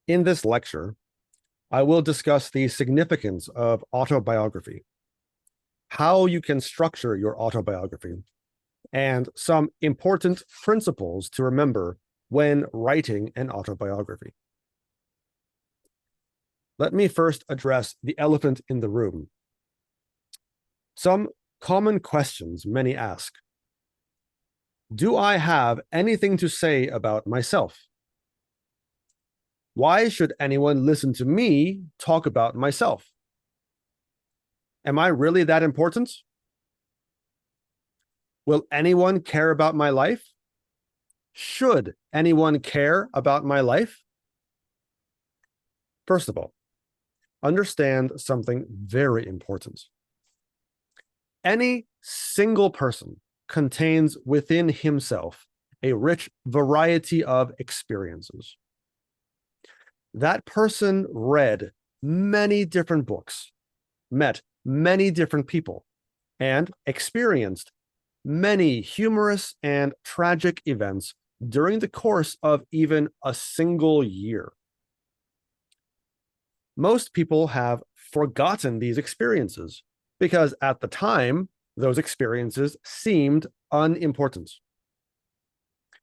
In this lecture, I will discuss the significance of autobiography, how you can structure your autobiography, and some important principles to remember when writing an autobiography. Let me first address the elephant in the room. Some common questions many ask. Do I have anything to say about myself? Why should anyone listen to me talk about myself? Am I really that important? Will anyone care about my life? Should anyone care about my life? First of all, understand something very important. Any single person contains within himself a rich variety of experiences. That person read many different books, met many different people, and experienced many humorous and tragic events during the course of even a single year. Most people have forgotten these experiences because at the time, those experiences seemed unimportant.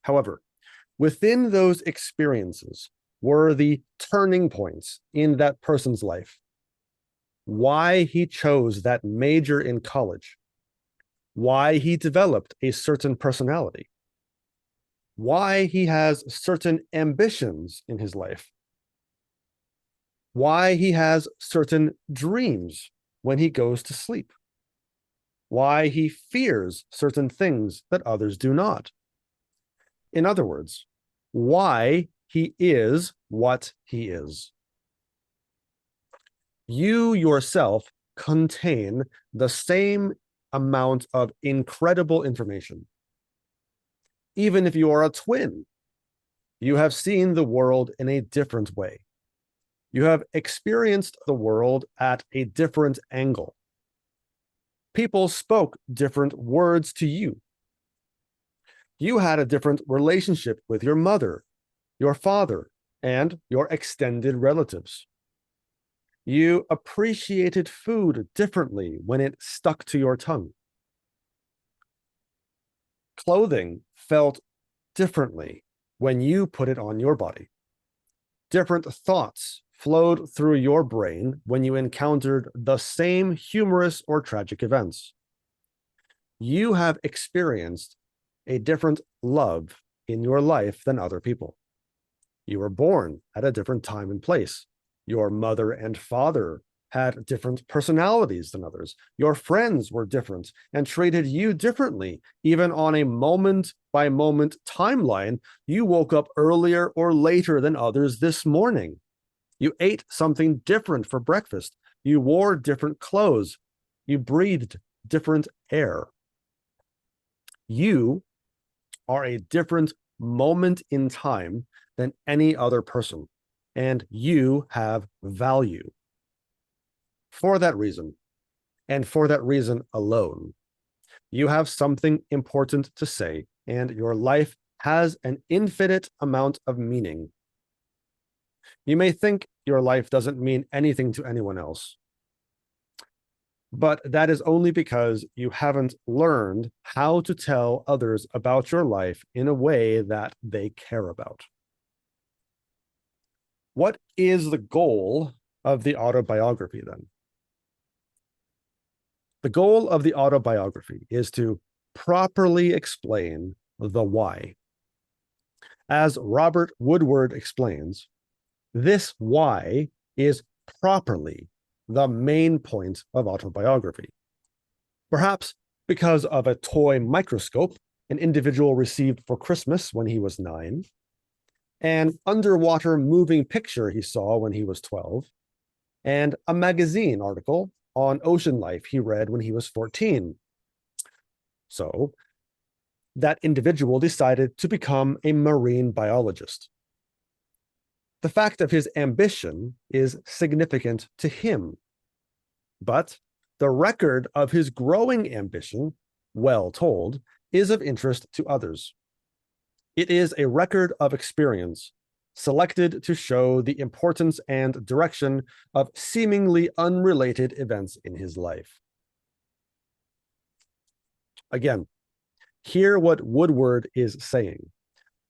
However, within those experiences were the turning points in that person's life. Why he chose that major in college, why he developed a certain personality, why he has certain ambitions in his life, why he has certain dreams when he goes to sleep, why he fears certain things that others do not. In other words, why he is what he is. You yourself contain the same amount of incredible information. Even if you are a twin, you have seen the world in a different way. You have experienced the world at a different angle. People spoke different words to you. You had a different relationship with your mother, your father, and your extended relatives. You appreciated food differently when it stuck to your tongue. Clothing felt differently when you put it on your body. Different thoughts flowed through your brain when you encountered the same humorous or tragic events. You have experienced a different love in your life than other people. You were born at a different time and place. Your mother and father had different personalities than others. Your friends were different and treated you differently. Even on a moment-by-moment timeline, you woke up earlier or later than others this morning. You ate something different for breakfast. You wore different clothes. You breathed different air. You are a different moment in time than any other person, and you have value. For that reason, and for that reason alone, you have something important to say, and your life has an infinite amount of meaning. You may think your life doesn't mean anything to anyone else, but that is only because you haven't learned how to tell others about your life in a way that they care about. What is the goal of the autobiography then? The goal of the autobiography is to properly explain the why. As Robert Woodward explains, this why is properly the main point of autobiography. Perhaps because of a toy microscope an individual received for Christmas when he was 9, an underwater moving picture he saw when he was 12, and a magazine article on ocean life he read when he was 14. So, that individual decided to become a marine biologist. The fact of his ambition is significant to him, but the record of his growing ambition, well told, is of interest to others. It is a record of experience selected to show the importance and direction of seemingly unrelated events in his life. Again, hear what Woodward is saying.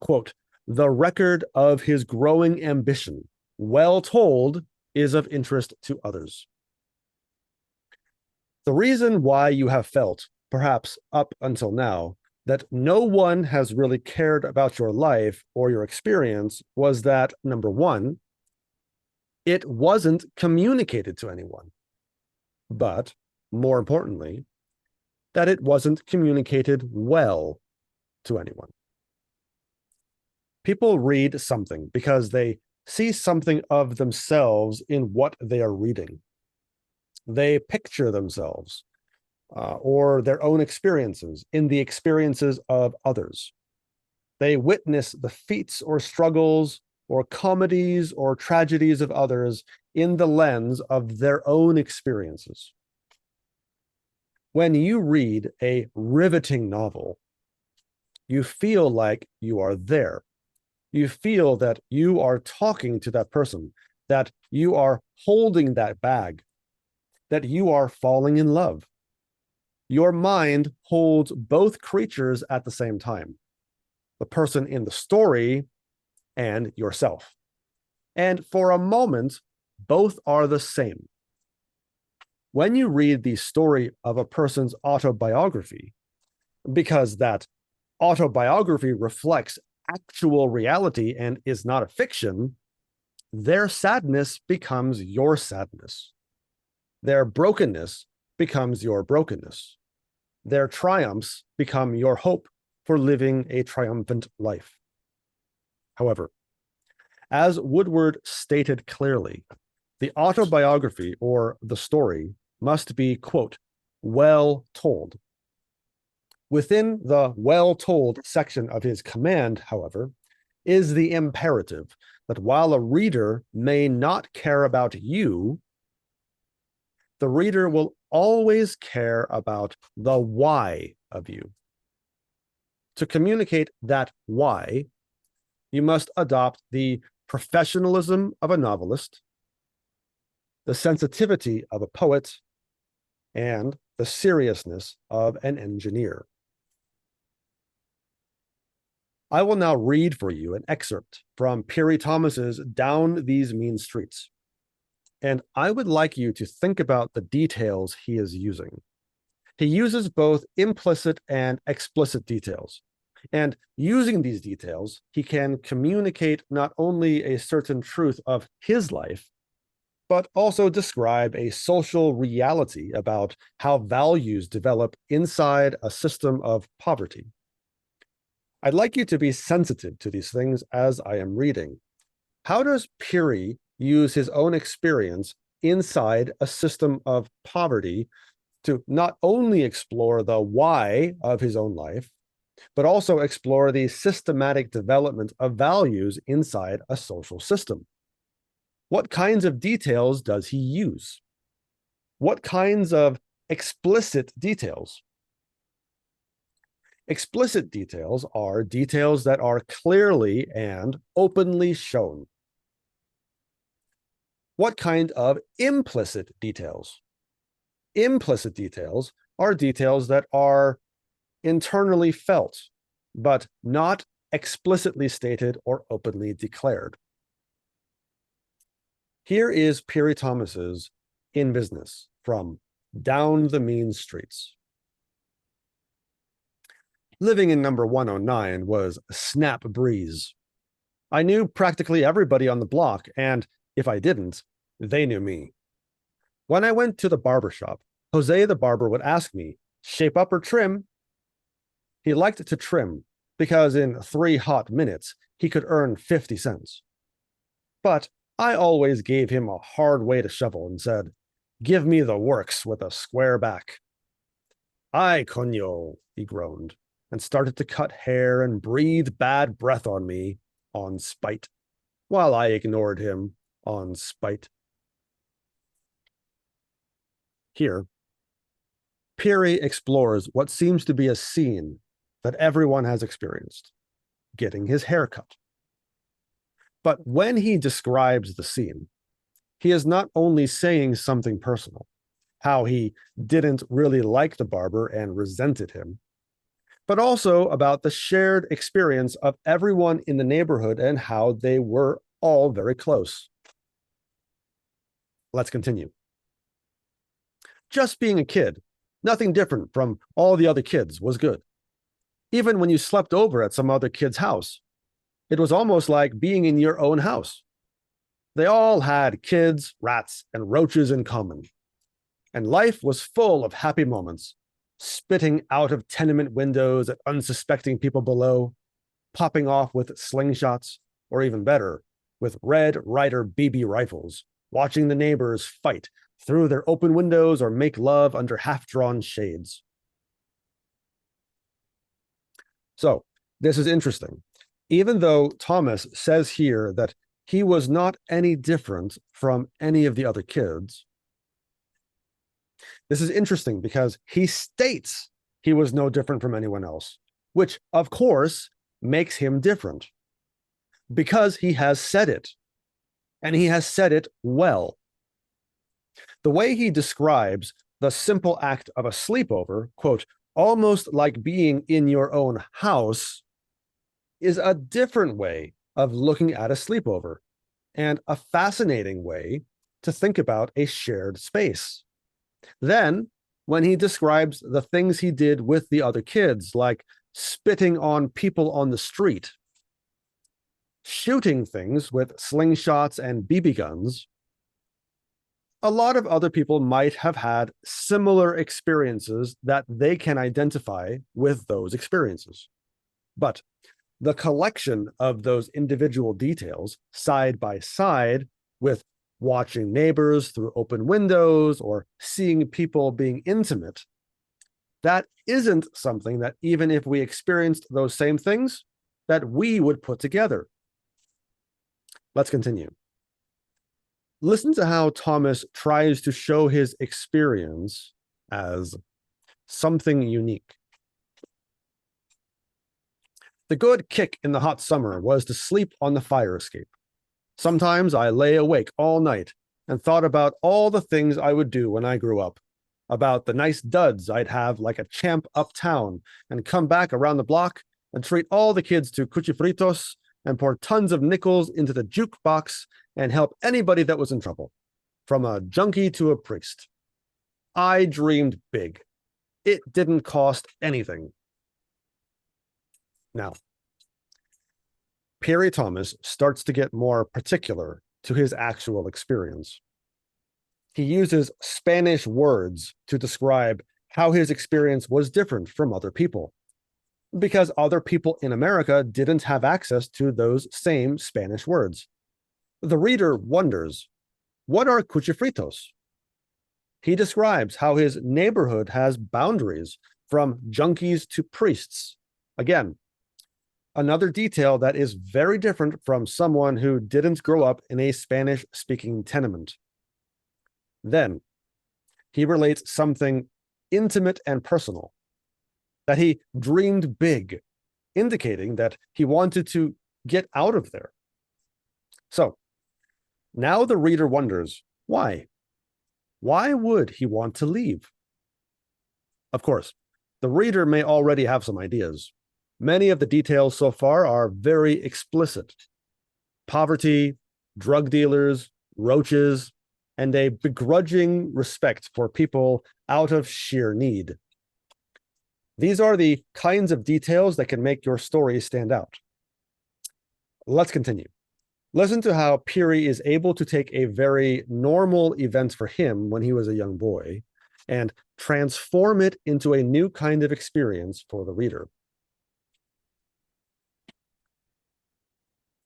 Quote, "The record of his growing ambition, well told, is of interest to others. The reason why you have felt, perhaps up until now, that no one has really cared about your life or your experience was that, number one, it wasn't communicated to anyone. But, more importantly, that it wasn't communicated well to anyone. People read something because they see something of themselves in what they are reading. They picture themselves or their own experiences in the experiences of others. They witness the feats or struggles or comedies or tragedies of others in the lens of their own experiences. When you read a riveting novel, you feel like you are there. You feel that you are talking to that person, that you are holding that bag, that you are falling in love. Your mind holds both creatures at the same time, the person in the story and yourself. And for a moment, both are the same. When you read the story of a person's autobiography, because that autobiography reflects actual reality and is not a fiction, their sadness becomes your sadness. Their brokenness becomes your brokenness. Their triumphs become your hope for living a triumphant life. However, as Woodward stated clearly, the autobiography or the story must be, quote, well told. Within the well told section of his command, however, is the imperative that while a reader may not care about you, the reader will always care about the why of you. To communicate that why, you must adopt the professionalism of a novelist, the sensitivity of a poet, and the seriousness of an engineer. I will now read for you an excerpt from Piri Thomas's Down These Mean Streets. And I would like you to think about the details he is using. He uses both implicit and explicit details. And using these details, he can communicate not only a certain truth of his life, but also describe a social reality about how values develop inside a system of poverty. I'd like you to be sensitive to these things as I am reading. How does Piri use his own experience inside a system of poverty to not only explore the why of his own life, but also explore the systematic development of values inside a social system? What kinds of details does he use? What kinds of explicit details? Explicit details are details that are clearly and openly shown. What kind of implicit details? Implicit details are details that are internally felt, but not explicitly stated or openly declared. Here is Piri Thomas's In Business from Down the Mean Streets. Living in number 109 was a snap breeze. I knew practically everybody on the block, and if I didn't, they knew me. When I went to the barber shop, Jose the barber would ask me, shape up or trim? He liked to trim because in 3 hot minutes, he could earn 50 cents. But I always gave him a hard way to shovel and said, give me the works with a square back. Ay, coño, he groaned, and started to cut hair and breathe bad breath on me on spite, while I ignored him on spite. Here, Piri explores what seems to be a scene that everyone has experienced, getting his hair cut. But when he describes the scene, he is not only saying something personal, how he didn't really like the barber and resented him, but also about the shared experience of everyone in the neighborhood and how they were all very close. Let's continue. Just being a kid, nothing different from all the other kids, was good. Even when you slept over at some other kid's house, it was almost like being in your own house. They all had kids, rats, and roaches in common. And life was full of happy moments, spitting out of tenement windows at unsuspecting people below, popping off with slingshots, or even better, with Red Ryder BB rifles, watching the neighbors fight through their open windows or make love under half-drawn shades. So, this is interesting. Even though Thomas says here that he was not any different from any of the other kids, this is interesting because he states he was no different from anyone else, which, of course, makes him different because he has said it, and he has said it well. The way he describes the simple act of a sleepover, quote, almost like being in your own house, is a different way of looking at a sleepover and a fascinating way to think about a shared space. Then, when he describes the things he did with the other kids, like spitting on people on the street, shooting things with slingshots and BB guns, a lot of other people might have had similar experiences that they can identify with those experiences. But the collection of those individual details side by side with watching neighbors through open windows or seeing people being intimate, that isn't something that even if we experienced those same things, that we would put together. Let's continue. Listen to how Thomas tries to show his experience as something unique. The good kick in the hot summer was to sleep on the fire escape. Sometimes I lay awake all night and thought about all the things I would do when I grew up, about the nice duds I'd have like a champ uptown and come back around the block and treat all the kids to cuchifritos and pour tons of nickels into the jukebox and help anybody that was in trouble, from a junkie to a priest. I dreamed big. It didn't cost anything. Now, Piri Thomas starts to get more particular to his actual experience. He uses Spanish words to describe how his experience was different from other people, because other people in America didn't have access to those same Spanish words. The reader wonders, what are cuchifritos? He describes how his neighborhood has boundaries from junkies to priests. Again, another detail that is very different from someone who didn't grow up in a Spanish-speaking tenement. Then, he relates something intimate and personal, that he dreamed big, indicating that he wanted to get out of there. So, now the reader wonders, why? Why would he want to leave? Of course, the reader may already have some ideas. Many of the details so far are very explicit. Poverty, drug dealers, roaches, and a begrudging respect for people out of sheer need. These are the kinds of details that can make your story stand out. Let's continue. Listen to how Piri is able to take a very normal event for him when he was a young boy and transform it into a new kind of experience for the reader.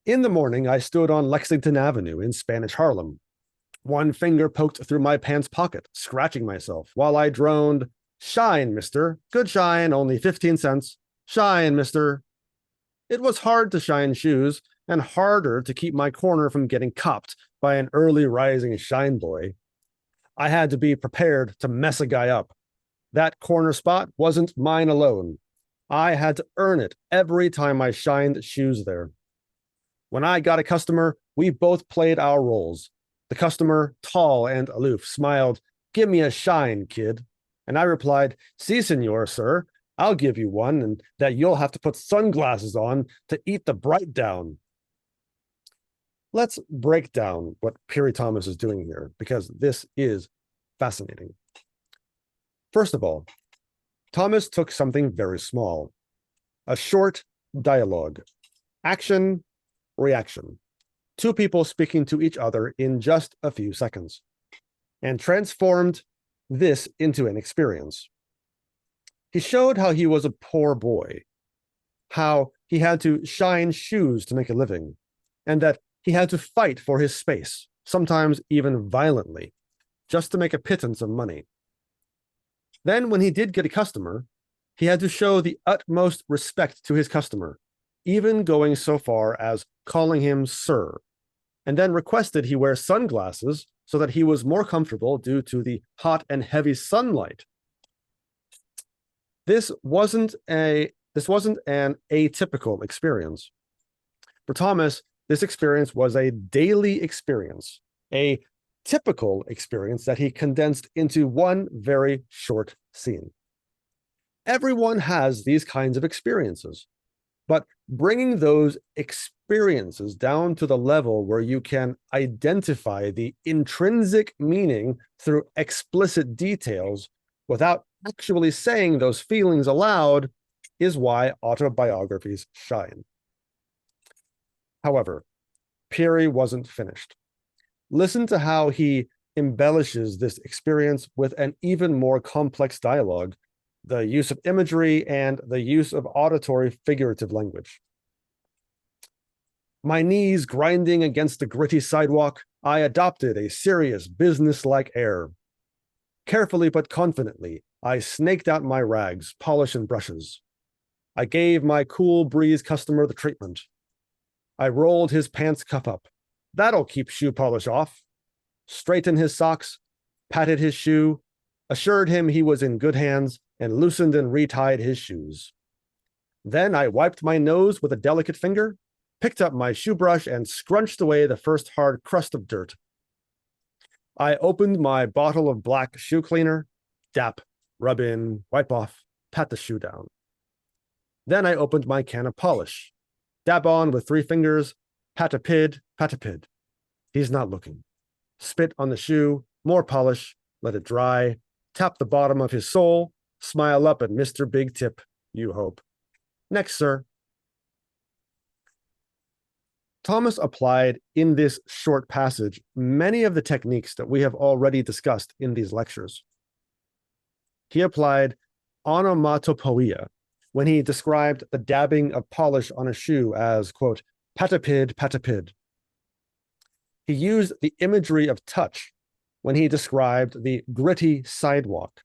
In the morning, I stood on Lexington Avenue in Spanish Harlem. One finger poked through my pants pocket, scratching myself, while I droned, "Shine, mister. Good shine, only 15 cents. Shine, mister." It was hard to shine shoes, and harder to keep my corner from getting copped by an early rising shine boy. I had to be prepared to mess a guy up. That corner spot wasn't mine alone. I had to earn it every time I shined shoes there. When I got a customer, we both played our roles. The customer, tall and aloof, smiled, "Give me a shine, kid." And I replied, "Si, senor, sir. I'll give you one, and that you'll have to put sunglasses on to eat the bright down." Let's break down what Piri Thomas is doing here, because this is fascinating. First of all, Thomas took something very small, a short dialogue, action, reaction, two people speaking to each other in just a few seconds, and transformed this into an experience. He showed how he was a poor boy, how he had to shine shoes to make a living, and that he had to fight for his space, sometimes even violently, just to make a pittance of money. Then, when he did get a customer, he had to show the utmost respect to his customer, even going so far as calling him sir, and then requested he wear sunglasses so that he was more comfortable due to the hot and heavy sunlight. This wasn't an atypical experience. For Thomas, this experience was a daily experience, a typical experience that he condensed into one very short scene. Everyone has these kinds of experiences, but bringing those experiences down to the level where you can identify the intrinsic meaning through explicit details without actually saying those feelings aloud is why autobiographies shine. However, Piri wasn't finished. Listen to how he embellishes this experience with an even more complex dialogue, the use of imagery, and the use of auditory figurative language. My knees grinding against the gritty sidewalk, I adopted a serious, business-like air. Carefully but confidently, I snaked out my rags, polish, and brushes. I gave my cool breeze customer the treatment. I rolled his pants cuff up. That'll keep shoe polish off. Straightened his socks, patted his shoe, assured him he was in good hands, and loosened and retied his shoes. Then I wiped my nose with a delicate finger, picked up my shoe brush, and scrunched away the first hard crust of dirt. I opened my bottle of black shoe cleaner, dap, rub in, wipe off, pat the shoe down. Then I opened my can of polish, dab on with 3 fingers, pat a pid, pat a pid. He's not looking. Spit on the shoe, more polish, let it dry, tap the bottom of his sole, smile up at Mr. Big Tip, you hope. Next, sir. Thomas applied in this short passage many of the techniques that we have already discussed in these lectures. He applied onomatopoeia when he described the dabbing of polish on a shoe as, quote, patapid, patapid. He used the imagery of touch when he described the gritty sidewalk.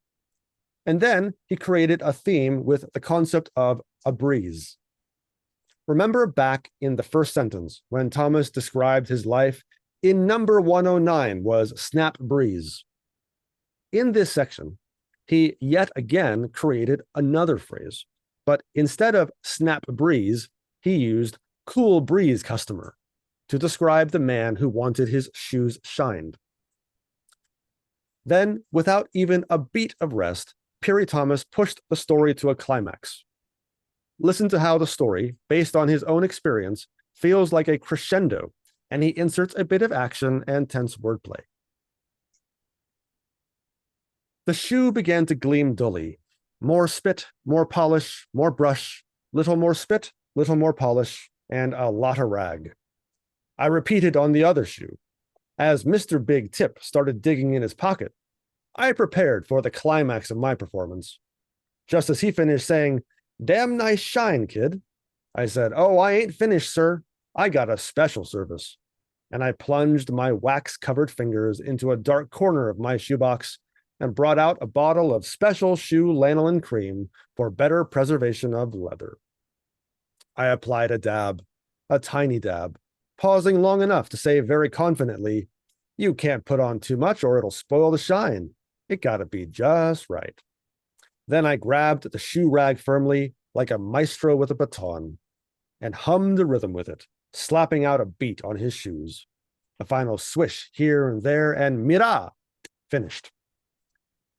And then he created a theme with the concept of a breeze. Remember back in the first sentence when Thomas described his life in number 109 was snap breeze. In this section, he yet again created another phrase, but instead of snap breeze, he used cool breeze customer to describe the man who wanted his shoes shined. Then, without even a beat of rest, Piri Thomas pushed the story to a climax. Listen to how the story, based on his own experience, feels like a crescendo, and he inserts a bit of action and tense wordplay. The shoe began to gleam dully. More spit, more polish, more brush, little more spit, little more polish, and a lot of rag. I repeated on the other shoe. As Mr. Big Tip started digging in his pocket, I prepared for the climax of my performance. Just as he finished saying, "Damn nice shine, kid," I said, "Oh, I ain't finished, sir. I got a special service." And I plunged my wax-covered fingers into a dark corner of my shoebox and brought out a bottle of special shoe lanolin cream for better preservation of leather. I applied a dab, a tiny dab, pausing long enough to say very confidently, "You can't put on too much or it'll spoil the shine. It gotta be just right." Then I grabbed the shoe rag firmly, like a maestro with a baton, and hummed a rhythm with it, slapping out a beat on his shoes. A final swish here and there, and mira, finished.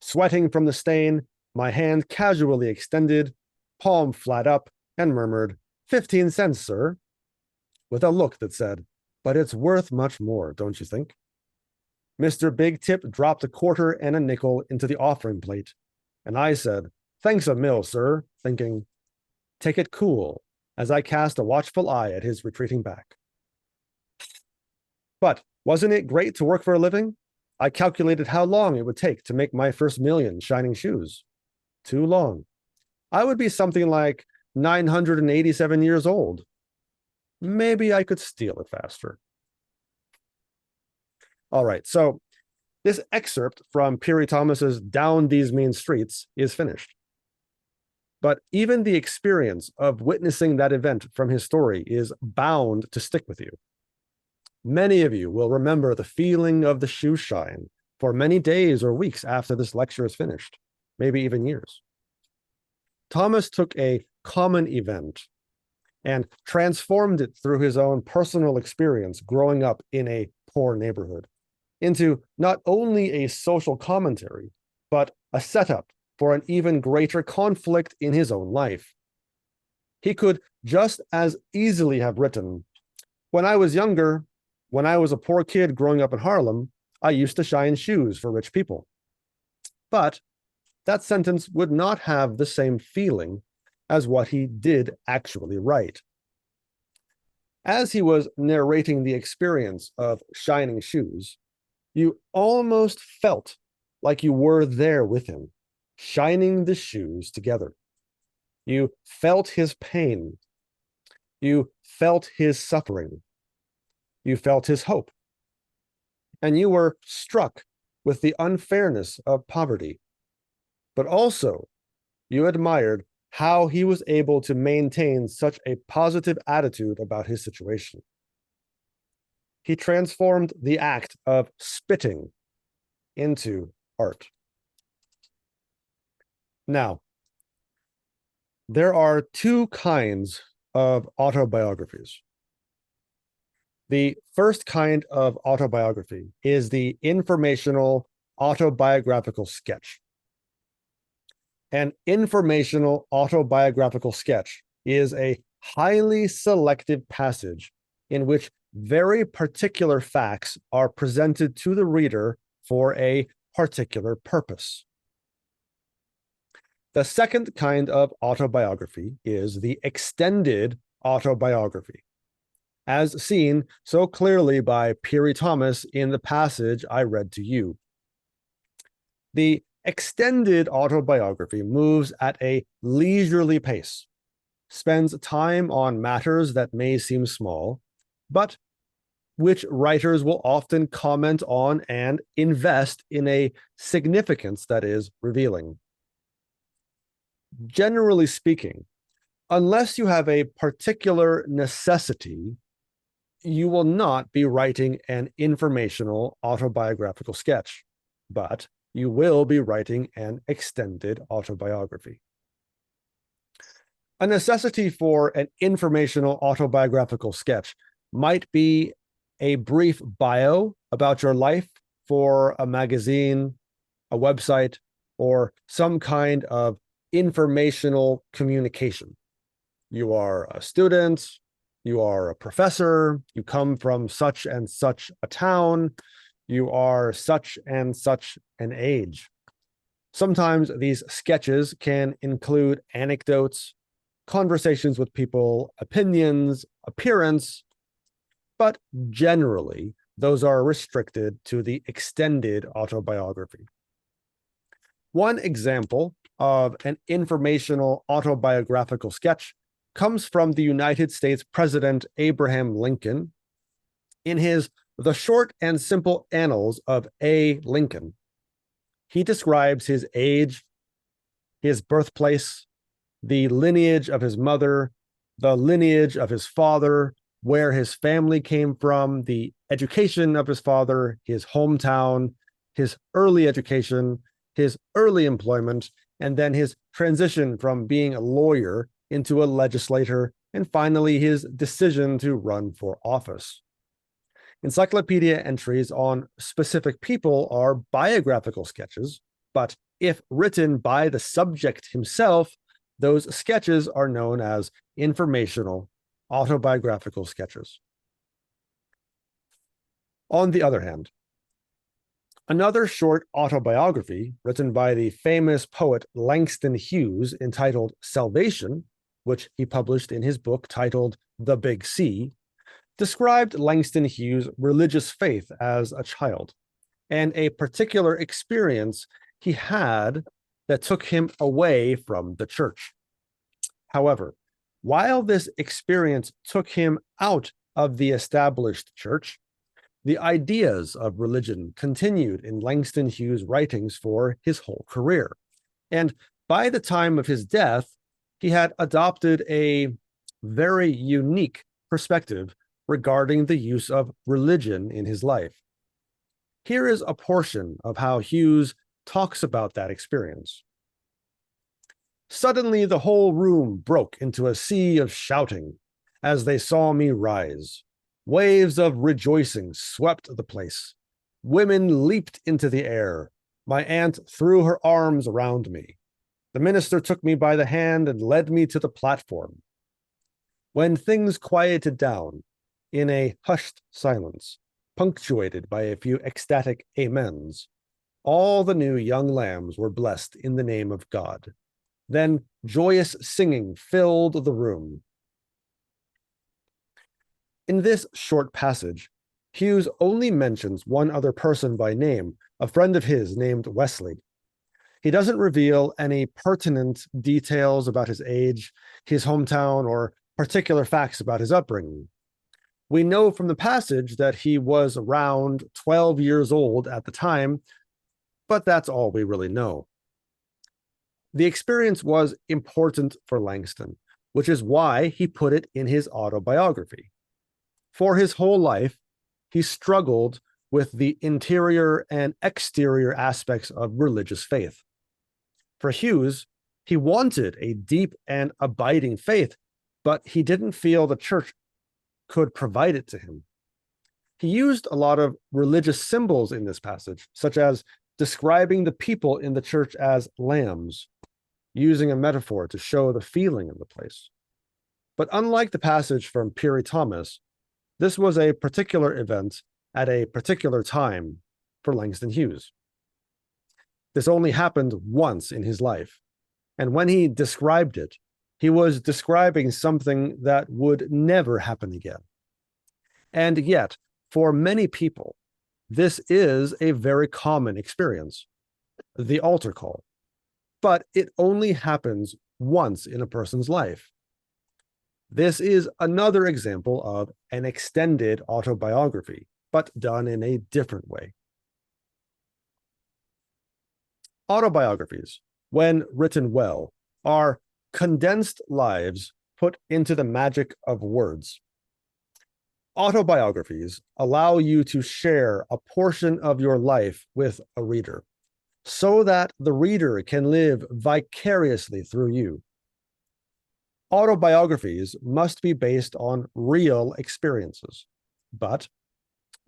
Sweating from the stain, my hand casually extended, palm flat up, and murmured, 15 cents, sir, with a look that said, but it's worth much more, don't you think? Mr. Big Tip dropped a quarter and a nickel into the offering plate, and I said, thanks a mill, sir, thinking, take it cool, as I cast a watchful eye at his retreating back. But wasn't it great to work for a living? I calculated how long it would take to make my first million shining shoes. Too long. I would be something like 987 years old. Maybe I could steal it faster. All right, so this excerpt from Piri Thomas's Down These Mean Streets is finished. But even the experience of witnessing that event from his story is bound to stick with you. Many of you will remember the feeling of the shoe shine for many days or weeks after this lecture is finished, maybe even years. Thomas took a common event and transformed it through his own personal experience growing up in a poor neighborhood into not only a social commentary, but a setup for an even greater conflict in his own life. He could just as easily have written, when I was younger, when I was a poor kid growing up in Harlem, I used to shine shoes for rich people. But that sentence would not have the same feeling as what he did actually write. As he was narrating the experience of shining shoes, you almost felt like you were there with him, shining the shoes together. You felt his pain. You felt his suffering. You felt his hope. And you were struck with the unfairness of poverty. But also, you admired how he was able to maintain such a positive attitude about his situation. He transformed the act of spitting into art. Now, there are two kinds of autobiographies. The first kind of autobiography is the informational autobiographical sketch. An informational autobiographical sketch is a highly selective passage in which very particular facts are presented to the reader for a particular purpose. The second kind of autobiography is the extended autobiography, as seen so clearly by Piri Thomas in the passage I read to you. The extended autobiography moves at a leisurely pace, spends time on matters that may seem small, but which writers will often comment on and invest in a significance that is revealing. Generally speaking, unless you have a particular necessity, you will not be writing an informational autobiographical sketch, but you will be writing an extended autobiography. A necessity for an informational autobiographical sketch might be a brief bio about your life for a magazine, a website, or some kind of informational communication. You are a student, you are a professor, you come from such and such a town, you are such and such an age. Sometimes these sketches can include anecdotes, conversations with people, opinions, appearance, but generally, those are restricted to the extended autobiography. One example of an informational autobiographical sketch comes from the United States President Abraham Lincoln in his The Short and Simple Annals of A. Lincoln. He describes his age, his birthplace, the lineage of his mother, the lineage of his father, where his family came from, the education of his father, his hometown, his early education, his early employment, and then his transition from being a lawyer into a legislator and finally his decision to run for office. Encyclopedia entries on specific people are biographical sketches, but if written by the subject himself, those sketches are known as informational, autobiographical sketches. On the other hand, another short autobiography written by the famous poet Langston Hughes entitled Salvation, which he published in his book titled The Big C, described Langston Hughes' religious faith as a child and a particular experience he had that took him away from the church. However, while this experience took him out of the established church, the ideas of religion continued in Langston Hughes' writings for his whole career. And by the time of his death, he had adopted a very unique perspective regarding the use of religion in his life. Here is a portion of how Hughes talks about that experience. Suddenly, the whole room broke into a sea of shouting as they saw me rise. Waves of rejoicing swept the place. Women leaped into the air. My aunt threw her arms around me. The minister took me by the hand and led me to the platform. When things quieted down, in a hushed silence, punctuated by a few ecstatic amens, all the new young lambs were blessed in the name of God. Then joyous singing filled the room. In this short passage, Hughes only mentions one other person by name, a friend of his named Wesley. He doesn't reveal any pertinent details about his age, his hometown, or particular facts about his upbringing. We know from the passage that he was around 12 years old at the time, but that's all we really know. The experience was important for Langston, which is why he put it in his autobiography. For his whole life, he struggled with the interior and exterior aspects of religious faith. For Hughes, he wanted a deep and abiding faith, but he didn't feel the church could provide it to him. He used a lot of religious symbols in this passage, such as describing the people in the church as lambs, using a metaphor to show the feeling of the place. But unlike the passage from Piri Thomas, this was a particular event at a particular time for Langston Hughes. This only happened once in his life, and when he described it, he was describing something that would never happen again. And yet, for many people, this is a very common experience, the altar call. But it only happens once in a person's life. This is another example of an extended autobiography, but done in a different way. Autobiographies, when written well, are condensed lives put into the magic of words. Autobiographies allow you to share a portion of your life with a reader, so that the reader can live vicariously through you. Autobiographies must be based on real experiences, but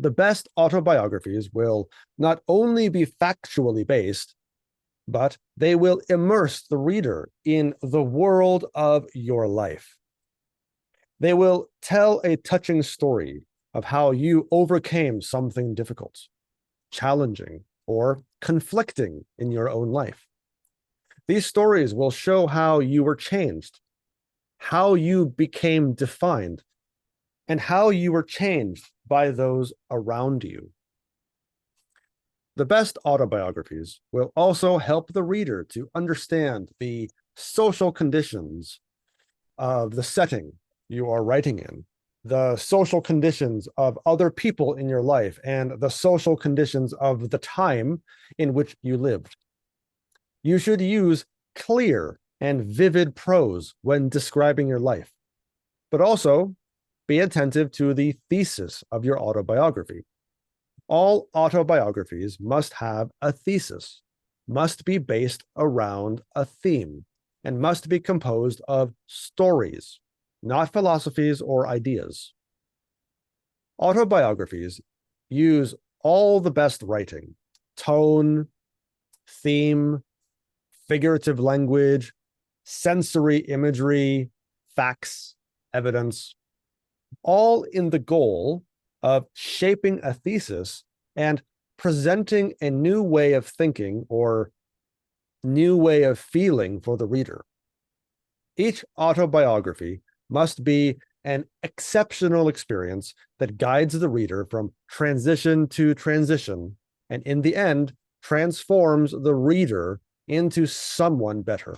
the best autobiographies will not only be factually based, but they will immerse the reader in the world of your life. They will tell a touching story of how you overcame something difficult, challenging, or conflicting in your own life. These stories will show how you were changed, how you became defined, and how you were changed by those around you. The best autobiographies will also help the reader to understand the social conditions of the setting you are writing in, the social conditions of other people in your life, and the social conditions of the time in which you lived. You should use clear and vivid prose when describing your life, but also be attentive to the thesis of your autobiography. All autobiographies must have a thesis, must be based around a theme, and must be composed of stories. not philosophies or ideas. Autobiographies use all the best writing, tone, theme, figurative language, sensory imagery, facts, evidence, all in the goal of shaping a thesis and presenting a new way of thinking or new way of feeling for the reader. Each autobiography must be an exceptional experience that guides the reader from transition to transition, and in the end, transforms the reader into someone better.